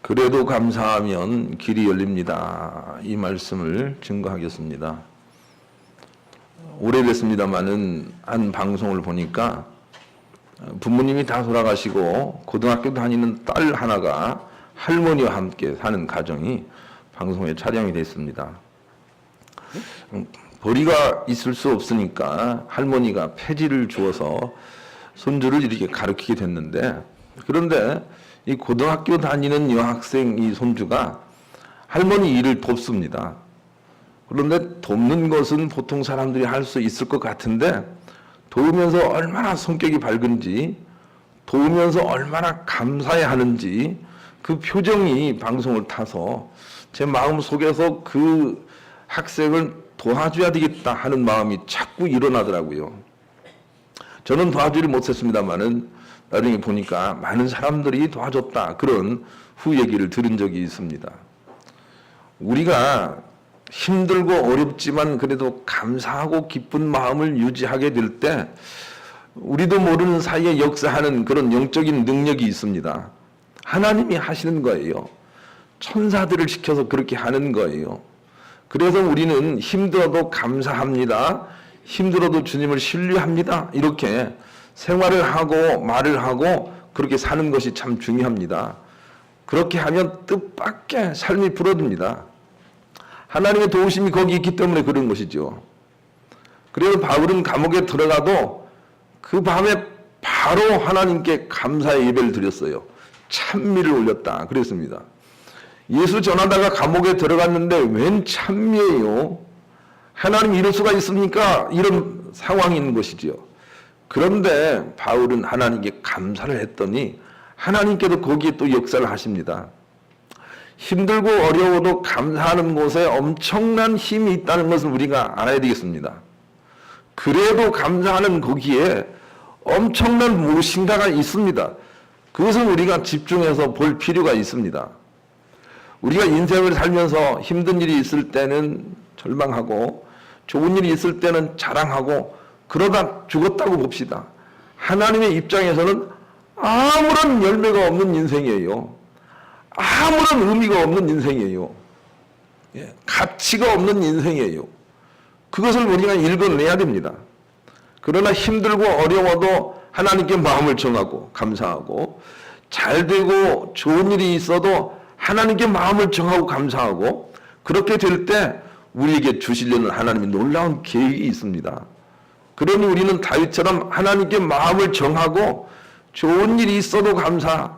그래도 감사하면 길이 열립니다. 이 말씀을 증거하겠습니다. 오래됐습니다마는 한 방송을 보니까 부모님이 다 돌아가시고 고등학교 다니는 딸 하나가 할머니와 함께 사는 가정이 방송에 촬영이 됐습니다. 벌이가 있을 수 없으니까 할머니가 폐지를 주어서 손주를 이렇게 가르치게 됐는데, 그런데 이 고등학교 다니는 여학생 이 손주가 할머니 일을 돕습니다. 그런데 돕는 것은 보통 사람들이 할 수 있을 것 같은데, 도우면서 얼마나 성격이 밝은지, 도우면서 얼마나 감사해 하는지 그 표정이 방송을 타서 제 마음 속에서 그 학생을 도와줘야 되겠다 하는 마음이 자꾸 일어나더라고요. 저는 도와주지 못했습니다만은 나중에 보니까 많은 사람들이 도와줬다, 그런 후 얘기를 들은 적이 있습니다. 우리가 힘들고 어렵지만 그래도 감사하고 기쁜 마음을 유지하게 될 때 우리도 모르는 사이에 역사하는 그런 영적인 능력이 있습니다. 하나님이 하시는 거예요. 천사들을 시켜서 그렇게 하는 거예요. 그래서 우리는 힘들어도 감사합니다, 힘들어도 주님을 신뢰합니다, 이렇게 생활을 하고 말을 하고 그렇게 사는 것이 참 중요합니다. 그렇게 하면 뜻밖의 삶이 불어집니다. 하나님의 도우심이 거기 있기 때문에 그런 것이죠. 그래서 바울은 감옥에 들어가도 그 밤에 바로 하나님께 감사의 예배를 드렸어요. 찬미를 올렸다 그랬습니다. 예수 전하다가 감옥에 들어갔는데 웬 찬미예요? 하나님 이럴 수가 있습니까? 이런 상황인 것이지요. 그런데 바울은 하나님께 감사를 했더니 하나님께도 거기에 또 역사를 하십니다. 힘들고 어려워도 감사하는 곳에 엄청난 힘이 있다는 것을 우리가 알아야 되겠습니다. 그래도 감사하는 거기에 엄청난 무엇인가가 있습니다. 그것을 우리가 집중해서 볼 필요가 있습니다. 우리가 인생을 살면서 힘든 일이 있을 때는 절망하고 좋은 일이 있을 때는 자랑하고 그러다 죽었다고 봅시다. 하나님의 입장에서는 아무런 열매가 없는 인생이에요. 아무런 의미가 없는 인생이에요. 가치가 없는 인생이에요. 그것을 우리가 읽어내야 됩니다. 그러나 힘들고 어려워도 하나님께 마음을 정하고 감사하고, 잘 되고 좋은 일이 있어도 하나님께 마음을 정하고 감사하고, 그렇게 될 때 우리에게 주시려는 하나님의 놀라운 계획이 있습니다. 그러니 우리는 다윗처럼 하나님께 마음을 정하고 좋은 일이 있어도 감사,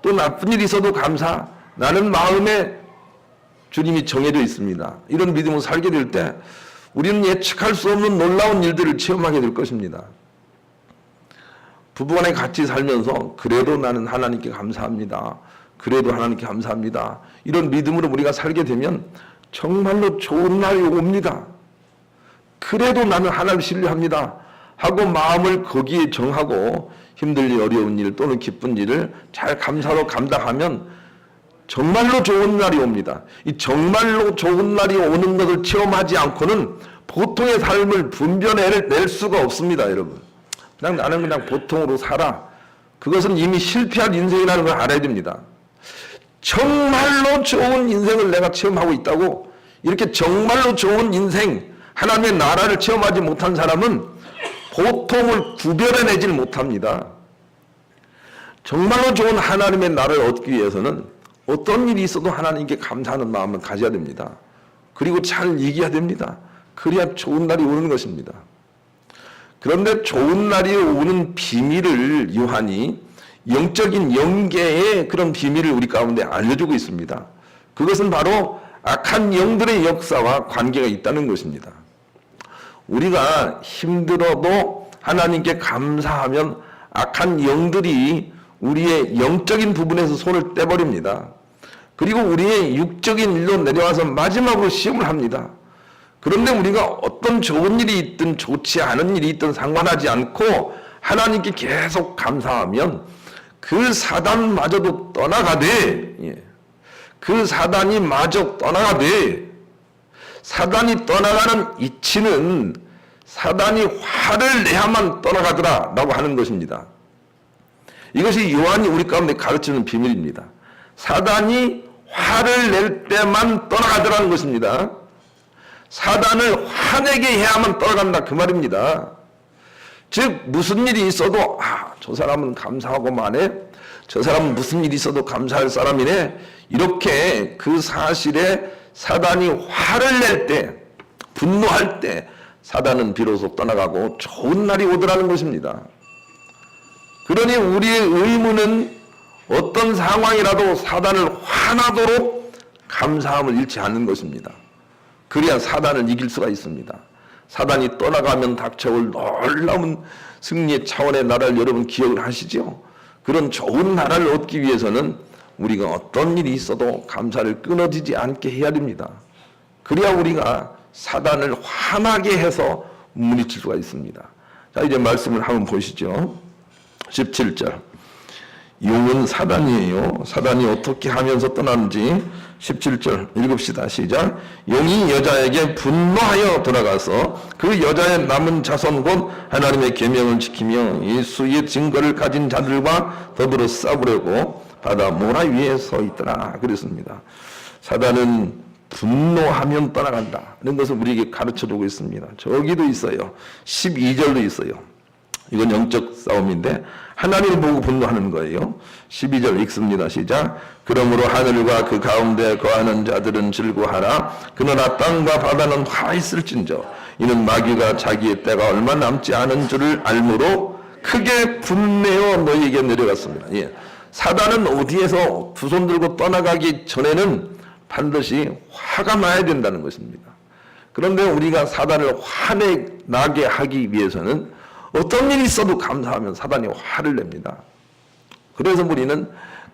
또 나쁜 일이 있어도 감사, 나는 마음에 주님이 정해져 있습니다, 이런 믿음으로 살게 될 때 우리는 예측할 수 없는 놀라운 일들을 체험하게 될 것입니다. 부부간에 같이 살면서 그래도 나는 하나님께 감사합니다, 그래도 하나님께 감사합니다, 이런 믿음으로 우리가 살게 되면 정말로 좋은 날이 옵니다. 그래도 나는 하나님을 신뢰합니다 하고 마음을 거기에 정하고 힘들 일, 어려운 일 또는 기쁜 일을 잘 감사로 감당하면 정말로 좋은 날이 옵니다. 이 정말로 좋은 날이 오는 것을 체험하지 않고는 보통의 삶을 분별해낼 수가 없습니다, 여러분. 그냥 나는 그냥 보통으로 살아, 그것은 이미 실패한 인생이라는 걸 알아야 됩니다. 정말로 좋은 인생을 내가 체험하고 있다고, 이렇게 정말로 좋은 인생, 하나님의 나라를 체험하지 못한 사람은 보통을 구별해내질 못합니다. 정말로 좋은 하나님의 나라를 얻기 위해서는 어떤 일이 있어도 하나님께 감사하는 마음을 가져야 됩니다. 그리고 잘 이겨야 됩니다. 그래야 좋은 날이 오는 것입니다. 그런데 좋은 날이 오는 비밀을 요한이 영적인 영계의 그런 비밀을 우리 가운데 알려주고 있습니다. 그것은 바로 악한 영들의 역사와 관계가 있다는 것입니다. 우리가 힘들어도 하나님께 감사하면 악한 영들이 우리의 영적인 부분에서 손을 떼버립니다. 그리고 우리의 육적인 일로 내려와서 마지막으로 시험을 합니다. 그런데 우리가 어떤 좋은 일이 있든 좋지 않은 일이 있든 상관하지 않고 하나님께 계속 감사하면 그 사단마저도 떠나가되, 그 사단이 마저 떠나가되, 사단이 떠나가는 이치는 사단이 화를 내야만 떠나가더라 라고 하는 것입니다. 이것이 요한이 우리 가운데 가르치는 비밀입니다. 사단이 화를 낼 때만 떠나가더라는 것입니다. 사단을 화내게 해야만 떠나간다 그 말입니다. 즉 무슨 일이 있어도 저 사람은 감사하고만 해. 저 사람은 무슨 일이 있어도 감사할 사람이네. 이렇게 그 사실에 사단이 화를 낼 때, 분노할 때 사단은 비로소 떠나가고 좋은 날이 오더라는 것입니다. 그러니 우리의 의무는 어떤 상황이라도 사단을 화나도록 감사함을 잃지 않는 것입니다. 그래야 사단을 이길 수가 있습니다. 사단이 떠나가면 닥쳐올 놀라운 승리의 차원의 나라를 여러분 기억을 하시죠? 그런 좋은 나라를 얻기 위해서는 우리가 어떤 일이 있어도 감사를 끊어지지 않게 해야 됩니다. 그래야 우리가 사단을 화나게 해서 물리칠 수가 있습니다. 자, 이제 말씀을 한번 보시죠. 17절. 용은 사단이에요. 사단이 어떻게 하면서 떠나는지 17절 읽읍시다. 시작. 용이 여자에게 분노하여 돌아가서 그 여자의 남은 자손 곧 하나님의 계명을 지키며 예수의 증거를 가진 자들과 더불어 싸우려고 바다 모라 위에 서 있더라 그랬습니다. 사단은 분노하면 떠나간다는 것을 우리에게 가르쳐주고 있습니다. 저기도 있어요. 12절도 있어요. 이건 영적 싸움인데 하나님을 보고 분노하는 거예요. 12절 읽습니다. 시작. 그러므로 하늘과 그 가운데 거하는 자들은 즐거워하라. 그러나 땅과 바다는 화 있을진저 이는 마귀가 자기의 때가 얼마 남지 않은 줄을 알므로 크게 분내어 너희에게 내려갔습니다. 예. 사단은 어디에서 두 손 들고 떠나가기 전에는 반드시 화가 나야 된다는 것입니다. 그런데 우리가 사단을 화내게 하기 위해서는 어떤 일이 있어도 감사하면 사단이 화를 냅니다. 그래서 우리는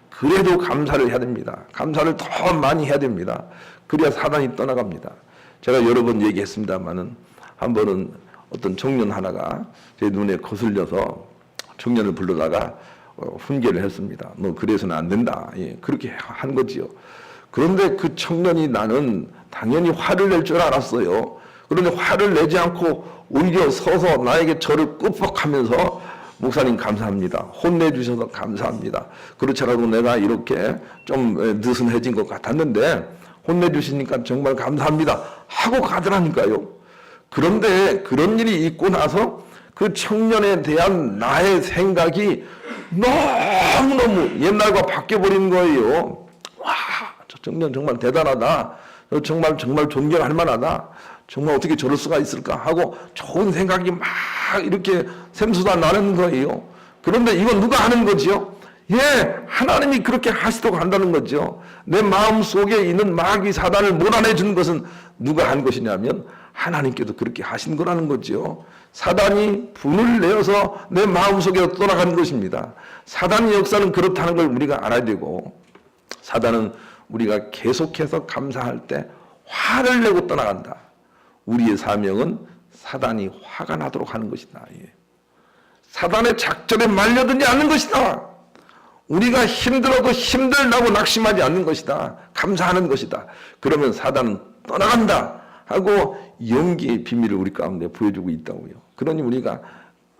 그래도 감사를 해야 됩니다. 감사를 더 많이 해야 됩니다. 그래야 사단이 떠나갑니다. 제가 여러 번 얘기했습니다마는 한 번은 어떤 청년 하나가 제 눈에 거슬려서 청년을 불러다가 훈계를 했습니다. 너 그래서는 안 된다. 예, 그렇게 한 거지요. 그런데 그 청년이 나는 당연히 화를 낼 줄 알았어요. 그런데 화를 내지 않고 오히려 서서 나에게 저를 끄뻑하면서 목사님 감사합니다. 혼내주셔서 감사합니다. 그렇지 않아도 내가 이렇게 좀 느슨해진 것 같았는데 혼내주시니까 정말 감사합니다. 하고 가더라니까요. 그런데 그런 일이 있고 나서 그 청년에 대한 나의 생각이 너무너무 옛날과 바뀌어버린 거예요. 와, 저 청년 정말 대단하다. 정말 존경할 만하다. 정말 어떻게 저럴 수가 있을까 하고 좋은 생각이 막 이렇게 샘솟아 나는 거예요. 그런데 이건 누가 하는 거지요? 예, 하나님이 그렇게 하시도록 한다는 거죠. 내 마음 속에 있는 마귀 사단을 몰아내 주는 것은 누가 한 것이냐면 하나님께도 그렇게 하신 거라는 거죠. 사단이 분을 내어서 내 마음 속에 떠나가는 것입니다. 사단의 역사는 그렇다는 걸 우리가 알아야 되고, 사단은 우리가 계속해서 감사할 때 화를 내고 떠나간다. 우리의 사명은 사단이 화가 나도록 하는 것이다. 예. 사단의 작전에 말려들지 않는 것이다. 우리가 힘들어도 힘들다고 낙심하지 않는 것이다. 감사하는 것이다. 그러면 사단은 떠나간다 하고 용기의 비밀을 우리 가운데 보여주고 있다고요. 그러니 우리가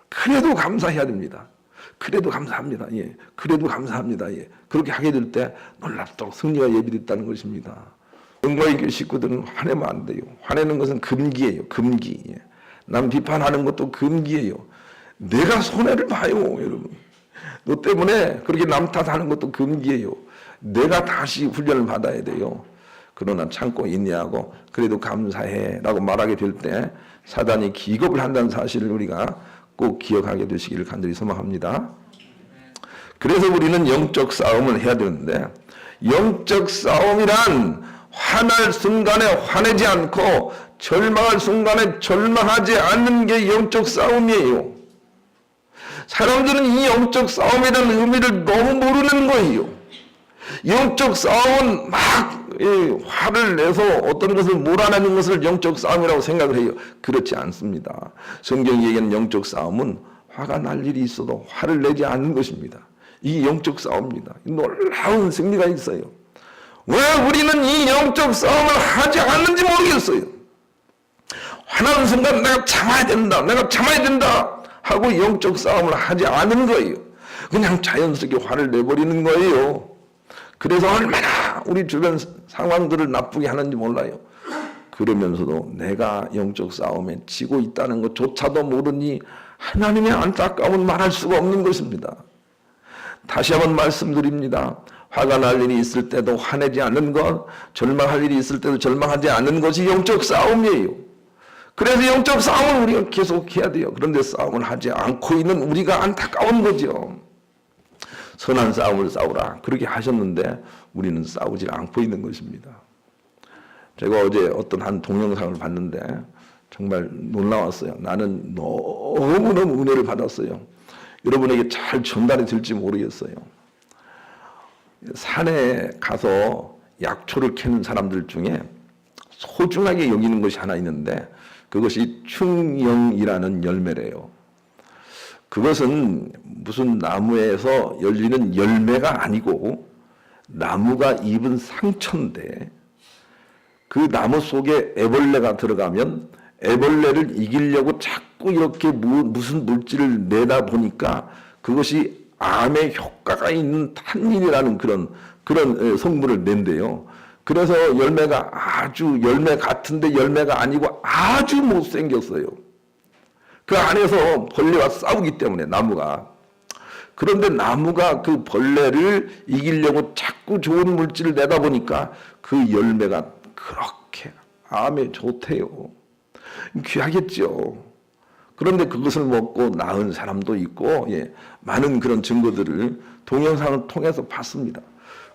그래도 감사해야 됩니다. 그래도 감사합니다. 예. 그래도 감사합니다. 예. 그렇게 하게 될 때 놀랍도록 승리가 예비됐다는 것입니다. 영광의 교회 식구들은 화내면 안 돼요. 화내는 것은 금기예요. 금기. 예. 남 비판하는 것도 금기예요. 내가 손해를 봐요, 여러분. 너 때문에 그렇게 남 탓하는 것도 금기예요. 내가 다시 훈련을 받아야 돼요. 그러나 참고 인내하고 그래도 감사해라고 말하게 될 때 사단이 기겁을 한다는 사실을 우리가 꼭 기억하게 되시기를 간절히 소망합니다. 그래서 우리는 영적 싸움을 해야 되는데, 영적 싸움이란 화날 순간에 화내지 않고 절망할 순간에 절망하지 않는 게 영적 싸움이에요. 사람들은 이 영적 싸움이라는 의미를 너무 모르는 거예요. 영적 싸움은 막 화를 내서 어떤 것을 몰아내는 것을 영적 싸움이라고 생각을 해요. 그렇지 않습니다. 성경이 얘기하는 영적 싸움은 화가 날 일이 있어도 화를 내지 않는 것입니다. 이게 영적 싸움입니다. 놀라운 승리가 있어요. 왜 우리는 이 영적 싸움을 하지 않는지 모르겠어요. 화나는 순간 내가 참아야 된다. 내가 참아야 된다. 하고 영적 싸움을 하지 않는 거예요. 그냥 자연스럽게 화를 내버리는 거예요. 그래서 얼마나 우리 주변 상황들을 나쁘게 하는지 몰라요. 그러면서도 내가 영적 싸움에 지고 있다는 것조차도 모르니 하나님의 안타까움은 말할 수가 없는 것입니다. 다시 한번 말씀드립니다. 화가 날 일이 있을 때도 화내지 않는 것, 절망할 일이 있을 때도 절망하지 않는 것이 영적 싸움이에요. 그래서 영적 싸움을 우리가 계속 해야 돼요. 그런데 싸움을 하지 않고 있는 우리가 안타까운 거죠. 선한 싸움을 싸우라 그렇게 하셨는데 우리는 싸우지 않고 있는 것입니다. 제가 어제 어떤 한 동영상을 봤는데 정말 놀라웠어요. 나는 너무너무 은혜를 받았어요. 여러분에게 잘 전달이 될지 모르겠어요. 산에 가서 약초를 캐는 사람들 중에 소중하게 여기는 것이 하나 있는데 그것이 충영이라는 열매래요. 그것은 무슨 나무에서 열리는 열매가 아니고 나무가 입은 상처인데 그 나무 속에 애벌레가 들어가면 애벌레를 이기려고 자꾸 이렇게 무슨 물질을 내다 보니까 그것이 암에 효과가 있는 탄닌이라는 그런 성분을 낸대요. 그래서 열매가 아주 열매 같은데 열매가 아니고 아주 못생겼어요. 그 안에서 벌레와 싸우기 때문에 나무가. 그런데 나무가 그 벌레를 이기려고 자꾸 좋은 물질을 내다 보니까 그 열매가 그렇게 암에 좋대요. 귀하겠죠. 그런데 그것을 먹고 나은 사람도 있고 많은 그런 증거들을 동영상을 통해서 봤습니다.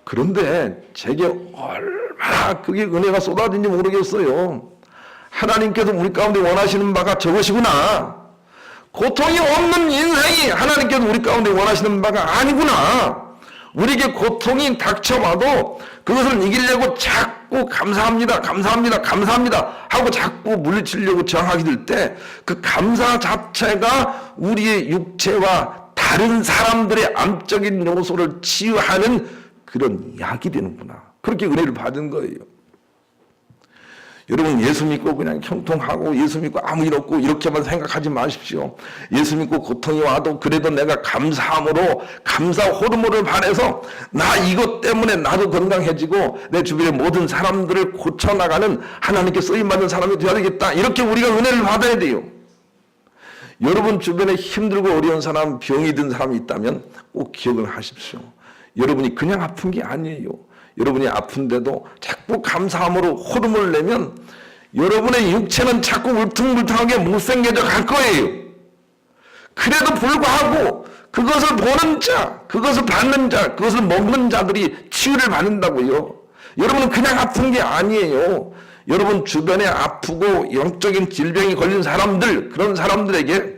그런데 제게 얼마나 그게 은혜가 쏟아진지 모르겠어요. 하나님께서 우리 가운데 원하시는 바가 저것이구나. 고통이 없는 인생이 하나님께서 우리 가운데 원하시는 바가 아니구나. 우리에게 고통이 닥쳐와도 그것을 이기려고 자꾸 감사합니다, 감사합니다, 감사합니다 하고 자꾸 물리치려고 저항하게 될 때 그 감사 자체가 우리의 육체와 다른 사람들의 암적인 요소를 치유하는 그런 약이 되는구나. 그렇게 은혜를 받은 거예요. 여러분 예수 믿고 그냥 형통하고 예수 믿고 아무 일 없고 이렇게만 생각하지 마십시오. 예수 믿고 고통이 와도 그래도 내가 감사함으로 감사 호르몬을 발해서 나 이것 때문에 나도 건강해지고 내 주변의 모든 사람들을 고쳐나가는 하나님께 쓰임받는 사람이 되어야 되겠다. 이렇게 우리가 은혜를 받아야 돼요. 여러분 주변에 힘들고 어려운 사람, 병이 든 사람이 있다면 꼭 기억을 하십시오. 여러분이 그냥 아픈 게 아니에요. 여러분이 아픈데도 자꾸 감사함으로 호르몬을 내면 여러분의 육체는 자꾸 울퉁불퉁하게 못생겨져 갈 거예요. 그래도 불구하고 그것을 보는 자, 그것을 받는 자, 그것을 먹는 자들이 치유를 받는다고요. 여러분은 그냥 아픈 게 아니에요. 여러분 주변에 아프고 영적인 질병이 걸린 사람들, 그런 사람들에게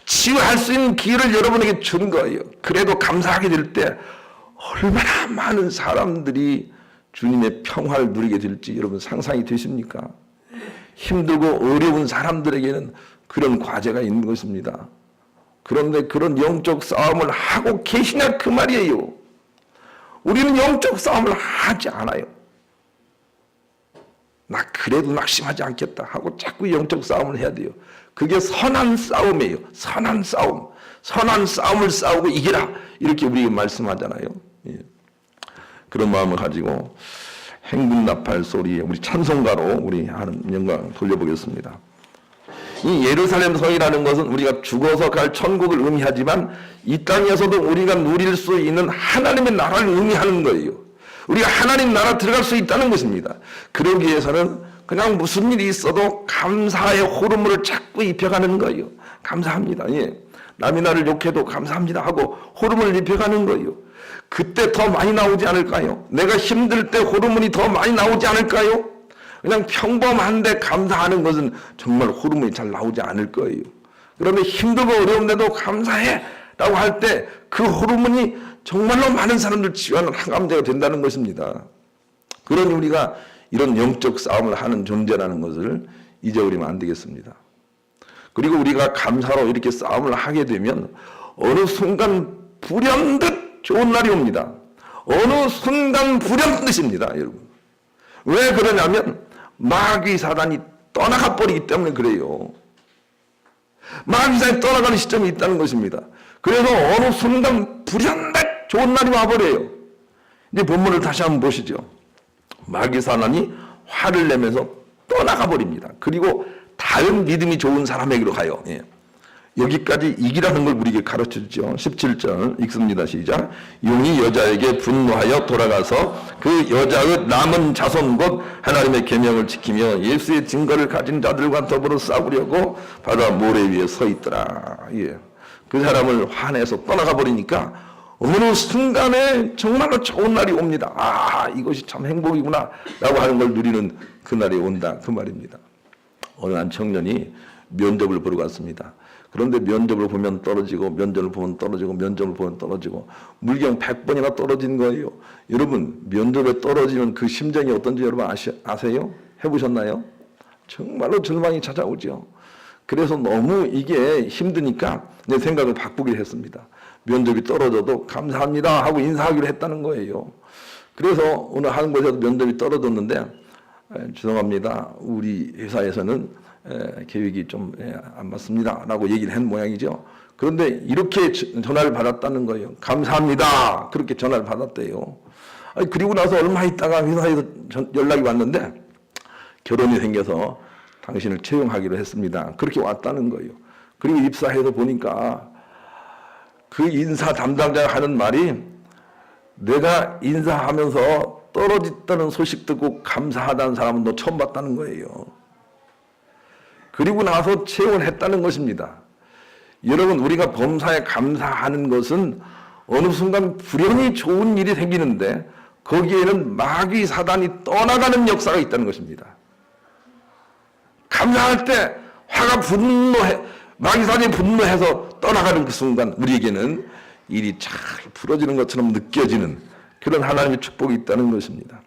치유할 수 있는 기회를 여러분에게 준 거예요. 그래도 감사하게 될 때 얼마나 많은 사람들이 주님의 평화를 누리게 될지 여러분 상상이 되십니까? 힘들고 어려운 사람들에게는 그런 과제가 있는 것입니다. 그런데 그런 영적 싸움을 하고 계시냐 그 말이에요. 우리는 영적 싸움을 하지 않아요. 나 그래도 낙심하지 않겠다 하고 자꾸 영적 싸움을 해야 돼요. 그게 선한 싸움이에요. 선한 싸움. 선한 싸움을 싸우고 이기라. 이렇게 우리가 말씀하잖아요. 그런 마음을 가지고 행군나팔 소리에 우리 찬송가로 우리 하는 영광 돌려보겠습니다. 이 예루살렘 성이라는 것은 우리가 죽어서 갈 천국을 의미하지만 이 땅에서도 우리가 누릴 수 있는 하나님의 나라를 의미하는 거예요. 우리가 하나님 나라 들어갈 수 있다는 것입니다. 그러기 위해서는 그냥 무슨 일이 있어도 감사의 호르몬을 자꾸 입혀가는 거예요. 감사합니다. 남이 나를 욕해도 감사합니다 하고 호르몬을 입혀가는 거예요. 그때 더 많이 나오지 않을까요? 내가 힘들 때 호르몬이 더 많이 나오지 않을까요? 그냥 평범한데 감사하는 것은 정말 호르몬이 잘 나오지 않을 거예요. 그런데 힘들고 어려운데도 감사해 라고 할 때 그 호르몬이 정말로 많은 사람들 치유하는 항암제가 된다는 것입니다. 그러니 우리가 이런 영적 싸움을 하는 존재라는 것을 잊어버리면 안 되겠습니다. 그리고 우리가 감사로 이렇게 싸움을 하게 되면 어느 순간 불현듯 좋은 날이 옵니다. 어느 순간 불현듯입니다, 여러분. 왜 그러냐면 마귀 사단이 떠나가 버리기 때문에 그래요. 마귀 사단이 떠나가는 시점이 있다는 것입니다. 그래서 어느 순간 불현듯 좋은 날이 와버려요. 이제 본문을 다시 한번 보시죠. 마귀사단이 화를 내면서 떠나가 버립니다. 그리고 다른 믿음이 좋은 사람에게로 가요. 예. 여기까지 이기라는 걸 우리에게 가르쳐주죠. 17절 읽습니다. 시작. 용이 여자에게 분노하여 돌아가서 그 여자의 남은 자손 곧 하나님의 계명을 지키며 예수의 증거를 가진 자들과 더불어 싸우려고 바다 모래 위에 서 있더라. 예. 그 사람을 화내서 떠나가 버리니까 어느 순간에 정말로 좋은 날이 옵니다. 아, 이것이 참 행복이구나 라고 하는 걸 누리는 그날이 온다 그 말입니다. 어느 한 청년이 면접을 보러 갔습니다. 그런데 면접을 보면 떨어지고 면접을 보면 떨어지고 면접을 보면 떨어지고 물경 100번이나 떨어진 거예요. 여러분 면접에 떨어지는 그 심정이 어떤지 여러분 아세요? 해보셨나요? 정말로 절망이 찾아오죠. 그래서 너무 이게 힘드니까 내 생각을 바꾸기로 했습니다. 면접이 떨어져도 감사합니다 하고 인사하기로 했다는 거예요. 그래서 어느 한 곳에서 면접이 떨어졌는데 죄송합니다. 우리 회사에서는 계획이 좀 안 맞습니다 라고 얘기를 한 모양이죠. 그런데 이렇게 전화를 받았다는 거예요. 감사합니다. 그렇게 전화를 받았대요. 그리고 나서 얼마 있다가 회사에서 연락이 왔는데 결혼이 생겨서 당신을 채용하기로 했습니다. 그렇게 왔다는 거예요. 그리고 입사해서 보니까 그 인사 담당자가 하는 말이 내가 인사하면서 떨어졌다는 소식 듣고 감사하다는 사람은 너 처음 봤다는 거예요. 그리고 나서 채용을 했다는 것입니다. 여러분 우리가 범사에 감사하는 것은 어느 순간 불행히 좋은 일이 생기는데 거기에는 마귀 사단이 떠나가는 역사가 있다는 것입니다. 감사할 때 화가 마귀 사단이 분노해서 떠나가는 그 순간 우리에게는 일이 잘 풀어지는 것처럼 느껴지는 그런 하나님의 축복이 있다는 것입니다.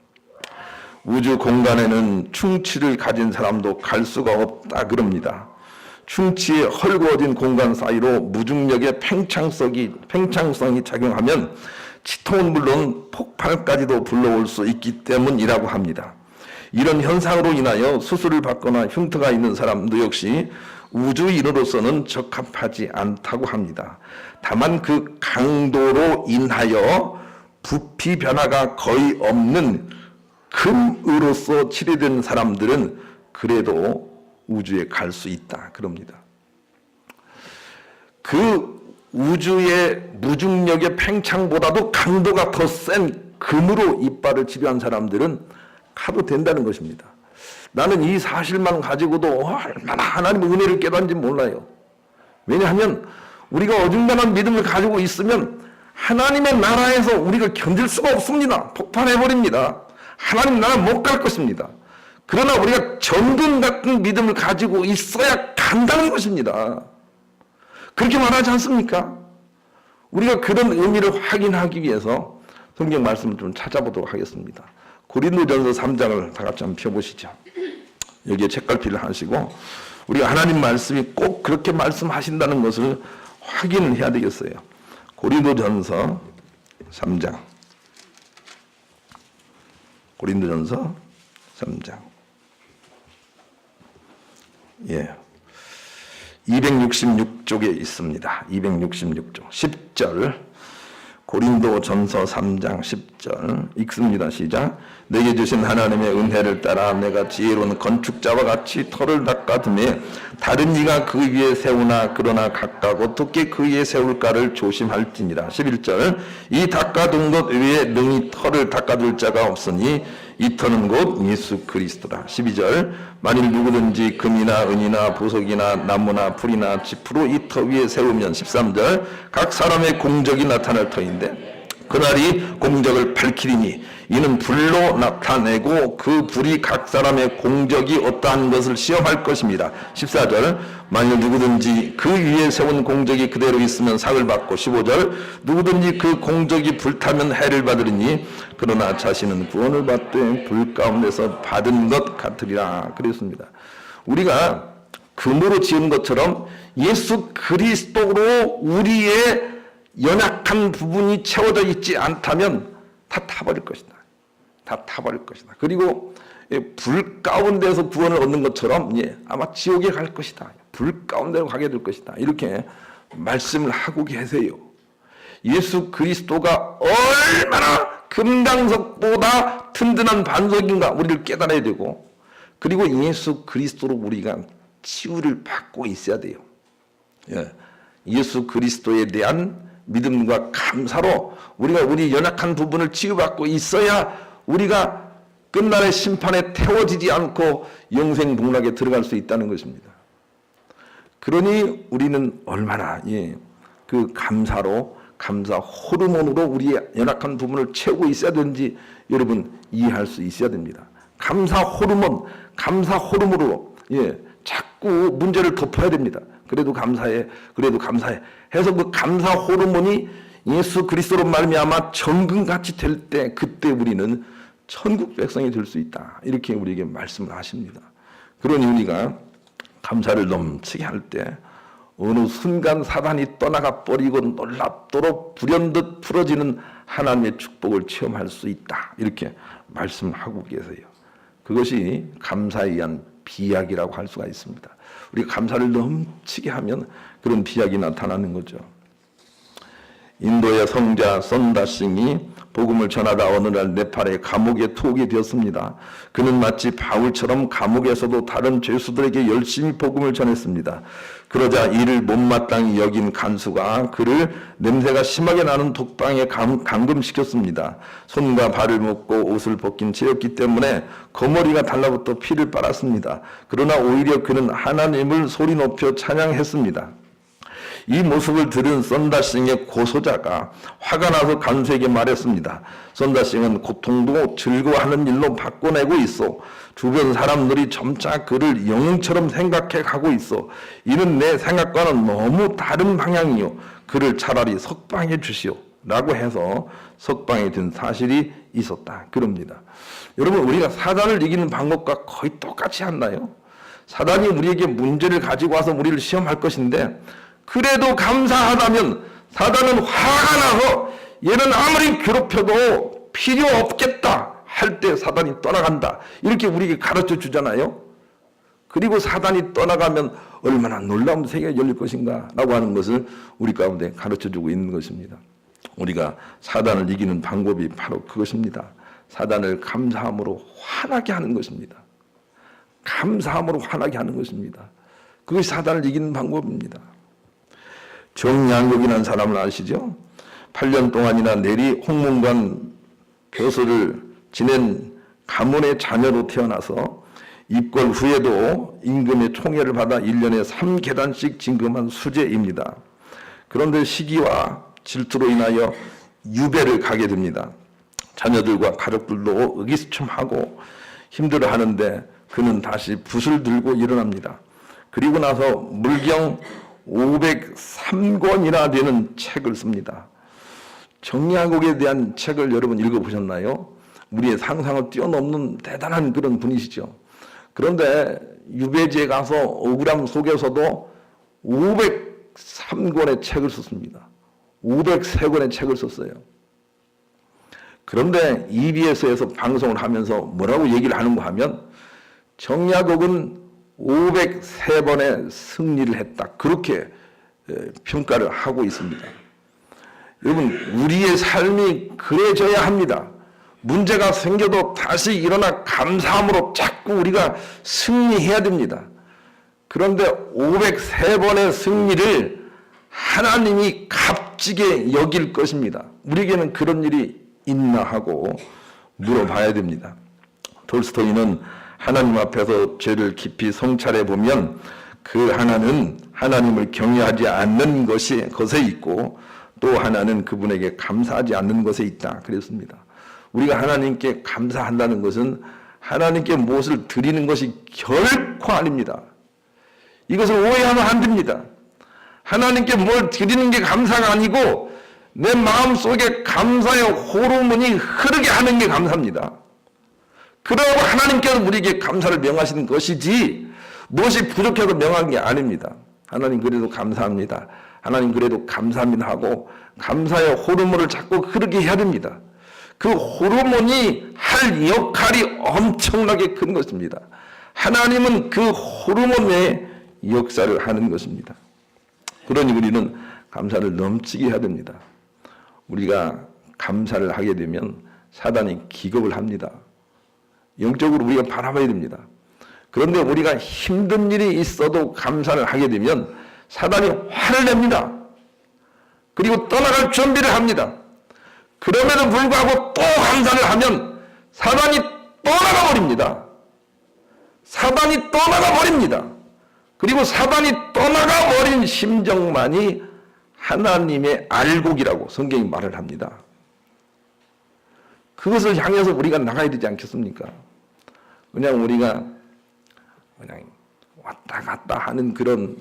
우주 공간에는 충치를 가진 사람도 갈 수가 없다 그럽니다. 충치에 헐거워진 공간 사이로 무중력의 팽창성이 작용하면 치통은 물론 폭발까지도 불러올 수 있기 때문이라고 합니다. 이런 현상으로 인하여 수술을 받거나 흉터가 있는 사람도 역시 우주인으로서는 적합하지 않다고 합니다. 다만 그 강도로 인하여 부피 변화가 거의 없는 금으로서 치료된 사람들은 그래도 우주에 갈 수 있다 그럽니다. 그 우주의 무중력의 팽창보다도 강도가 더 센 금으로 이빨을 치료한 사람들은 가도 된다는 것입니다. 나는 이 사실만 가지고도 얼마나 하나님의 은혜를 깨닫는지 몰라요. 왜냐하면 우리가 어중간한 믿음을 가지고 있으면 하나님의 나라에서 우리가 견딜 수가 없습니다. 폭발해버립니다. 하나님 나라 못 갈 것입니다. 그러나 우리가 정금 같은 믿음을 가지고 있어야 간다는 것입니다. 그렇게 말하지 않습니까? 우리가 그런 의미를 확인하기 위해서 성경 말씀을 좀 찾아보도록 하겠습니다. 고린도전서 3장을 다 같이 한번 펴보시죠. 여기에 책갈피를 하시고 우리가 하나님 말씀이 꼭 그렇게 말씀하신다는 것을 확인을 해야 되겠어요. 고린도전서 3장. 고린도전서 3장. 예. 266쪽에 있습니다. 266쪽. 10절. 고린도전서 3장 10절 읽습니다. 시작. 내게 주신 하나님의 은혜를 따라 내가 지혜로운 건축자와 같이 터를 닦아두매 다른 이가 그 위에 세우나 그러나 각각 어떻게 그 위에 세울까를 조심할지니라. 11절. 이 닦아둔 것 위에 능히 터를 닦아둘 자가 없으니 이 터는 곧 예수 그리스도라. 12절. 만일 누구든지 금이나 은이나 보석이나 나무나 풀이나 지푸로 이 터 위에 세우면 13절. 각 사람의 공적이 나타날 터인데 그날이 공적을 밝히리니 이는 불로 나타내고 그 불이 각 사람의 공적이 어떠한 것을 시험할 것입니다. 14절. 만일 누구든지 그 위에 세운 공적이 그대로 있으면 상을 받고 15절. 누구든지 그 공적이 불타면 해를 받으리니 그러나 자신은 구원을 받되 불 가운데서 받은 것 같으리라. 그랬습니다. 우리가 금으로 지은 것처럼 예수 그리스도로 우리의 연약한 부분이 채워져 있지 않다면 다 타버릴 것이다. 다 타버릴 것이다. 그리고 불 가운데서 구원을 얻는 것처럼 아마 지옥에 갈 것이다. 불 가운데로 가게 될 것이다. 이렇게 말씀을 하고 계세요. 예수 그리스도가 얼마나 금강석보다 든든한 반석인가 우리를 깨달아야 되고, 그리고 예수 그리스도로 우리가 치유를 받고 있어야 돼요. 예수 그리스도에 대한 믿음과 감사로 우리가 우리 연약한 부분을 치유받고 있어야 우리가 끝날의 심판에 태워지지 않고 영생복락에 들어갈 수 있다는 것입니다. 그러니 우리는 얼마나 그 감사로, 감사 호르몬으로 우리의 연약한 부분을 채우고 있어야 되는지 여러분 이해할 수 있어야 됩니다. 감사 호르몬, 감사 호르몬으로 자꾸 문제를 덮어야 됩니다. 그래도 감사해, 그래도 감사해 해서 그 감사 호르몬이 예수 그리스도로 말미암아 정금같이 될 때, 그때 우리는 천국 백성이 될 수 있다, 이렇게 우리에게 말씀을 하십니다. 그러니 우리가 감사를 넘치게 할 때 어느 순간 사단이 떠나가 버리고 놀랍도록 불현듯 풀어지는 하나님의 축복을 체험할 수 있다, 이렇게 말씀하고 계세요. 그것이 감사에 의한 비약이라고 할 수가 있습니다. 우리가 감사를 넘치게 하면 그런 비약이 나타나는 거죠. 인도의 성자 선다싱이 복음을 전하다 어느 날 네팔의 감옥에 투옥이 되었습니다. 그는 마치 바울처럼 감옥에서도 다른 죄수들에게 열심히 복음을 전했습니다. 그러자 이를 못마땅히 여긴 간수가 그를 냄새가 심하게 나는 독방에 감금시켰습니다. 손과 발을 묶고 옷을 벗긴 채였기 때문에 거머리가 달라붙어 피를 빨았습니다. 그러나 오히려 그는 하나님을 소리 높여 찬양했습니다. 이 모습을 들은 선다싱의 고소자가 화가 나서 간수에게 말했습니다. 선다싱은 고통도 즐거워하는 일로 바꿔내고 있어. 주변 사람들이 점차 그를 영웅처럼 생각해 가고 있어. 이는 내 생각과는 너무 다른 방향이요. 그를 차라리 석방해 주시오. 라고 해서 석방이 된 사실이 있었다, 그럽니다. 여러분, 우리가 사단을 이기는 방법과 거의 똑같이 한다요. 사단이 우리에게 문제를 가지고 와서 우리를 시험할 것인데, 그래도 감사하다면 사단은 화가 나서 얘는 아무리 괴롭혀도 필요 없겠다 할 때 사단이 떠나간다, 이렇게 우리에게 가르쳐 주잖아요. 그리고 사단이 떠나가면 얼마나 놀라운 세계가 열릴 것인가 라고 하는 것을 우리 가운데 가르쳐 주고 있는 것입니다. 우리가 사단을 이기는 방법이 바로 그것입니다. 사단을 감사함으로 화나게 하는 것입니다. 감사함으로 화나게 하는 것입니다. 그것이 사단을 이기는 방법입니다. 정양국이라는 사람을 아시죠? 8년 동안이나 내리 홍문관 벼슬을 지낸 가문의 자녀로 태어나서 입궐 후에도 임금의 총애를 받아 1년에 3계단씩 진금한 수재입니다. 그런데 시기와 질투로 인하여 유배를 가게 됩니다. 자녀들과 가족들도 의기소침하고 힘들어하는데 그는 다시 붓을 들고 일어납니다. 그리고 나서 물경 503권이나 되는 책을 씁니다. 정약옥에 대한 책을 여러분 읽어보셨나요? 우리의 상상을 뛰어넘는 대단한 그런 분이시죠. 그런데 유배지에 가서 억울함 속에서도 503권의 책을 썼습니다. 503권의 책을 썼어요. 그런데 EBS에서 방송을 하면서 뭐라고 얘기를 하는가 하면, 정약옥은 503번의 승리를 했다, 그렇게 평가를 하고 있습니다. 여러분, 우리의 삶이 그래져야 합니다. 문제가 생겨도 다시 일어나 감사함으로 자꾸 우리가 승리해야 됩니다. 그런데 503번의 승리를 하나님이 값지게 여길 것입니다. 우리에게는 그런 일이 있나 하고 물어봐야 됩니다. 톨스토이는 하나님 앞에서 죄를 깊이 성찰해 보면 그 하나는 하나님을 경외하지 않는 것에 있고 또 하나는 그분에게 감사하지 않는 것에 있다, 그랬습니다. 우리가 하나님께 감사한다는 것은 하나님께 무엇을 드리는 것이 결코 아닙니다. 이것을 오해하면 안 됩니다. 하나님께 뭘 드리는 게 감사가 아니고 내 마음속에 감사의 호르몬이 흐르게 하는 게 감사입니다. 그러고 하나님께서 우리에게 감사를 명하시는 것이지 무엇이 부족해서 명한 게 아닙니다. 하나님 그래도 감사합니다, 하나님 그래도 감사합니다 하고 감사의 호르몬을 자꾸 흐르게 해야 됩니다. 그 호르몬이 할 역할이 엄청나게 큰 것입니다. 하나님은 그 호르몬의 역사를 하는 것입니다. 그러니 우리는 감사를 넘치게 해야 됩니다. 우리가 감사를 하게 되면 사단이 기겁을 합니다. 영적으로 우리가 바라봐야 됩니다. 그런데 우리가 힘든 일이 있어도 감사를 하게 되면 사단이 화를 냅니다. 그리고 떠나갈 준비를 합니다. 그럼에도 불구하고 또 감사를 하면 사단이 떠나가 버립니다. 사단이 떠나가 버립니다. 그리고 사단이 떠나가 버린 심정만이 하나님의 알곡이라고 성경이 말을 합니다. 그것을 향해서 우리가 나가야 되지 않겠습니까? 그냥 우리가 그냥 왔다 갔다 하는 그런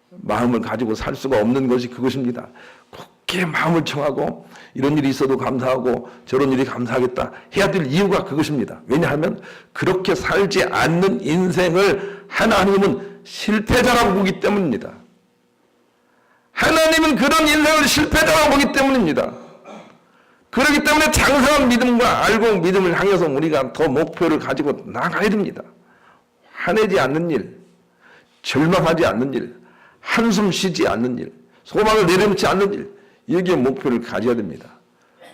마음을 가지고 살 수가 없는 것이 그것입니다. 굳게 마음을 청하고 이런 일이 있어도 감사하고 저런 일이 감사하겠다 해야 될 이유가 그것입니다. 왜냐하면 그렇게 살지 않는 인생을 하나님은 실패자라고 보기 때문입니다. 하나님은 그런 인생을 실패자라고 보기 때문입니다. 그렇기 때문에 장성한 믿음과 알고 믿음을 향해서 우리가 더 목표를 가지고 나가야 됩니다. 화내지 않는 일, 절망하지 않는 일, 한숨 쉬지 않는 일, 소망을 내려놓지 않는 일, 여기에 목표를 가져야 됩니다.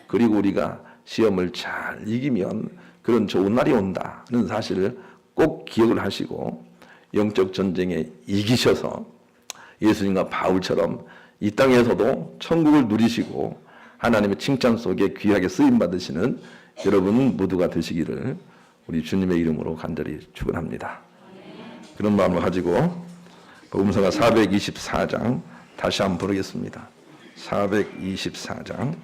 그리고 우리가 시험을 잘 이기면 그런 좋은 날이 온다는 사실을 꼭 기억을 하시고 영적 전쟁에 이기셔서 예수님과 바울처럼 이 땅에서도 천국을 누리시고 하나님의 칭찬 속에 귀하게 쓰임받으시는 여러분 모두가 되시기를 우리 주님의 이름으로 간절히 축원합니다. 그런 마음을 가지고 복음서가 424장 다시 한번 부르겠습니다. 424장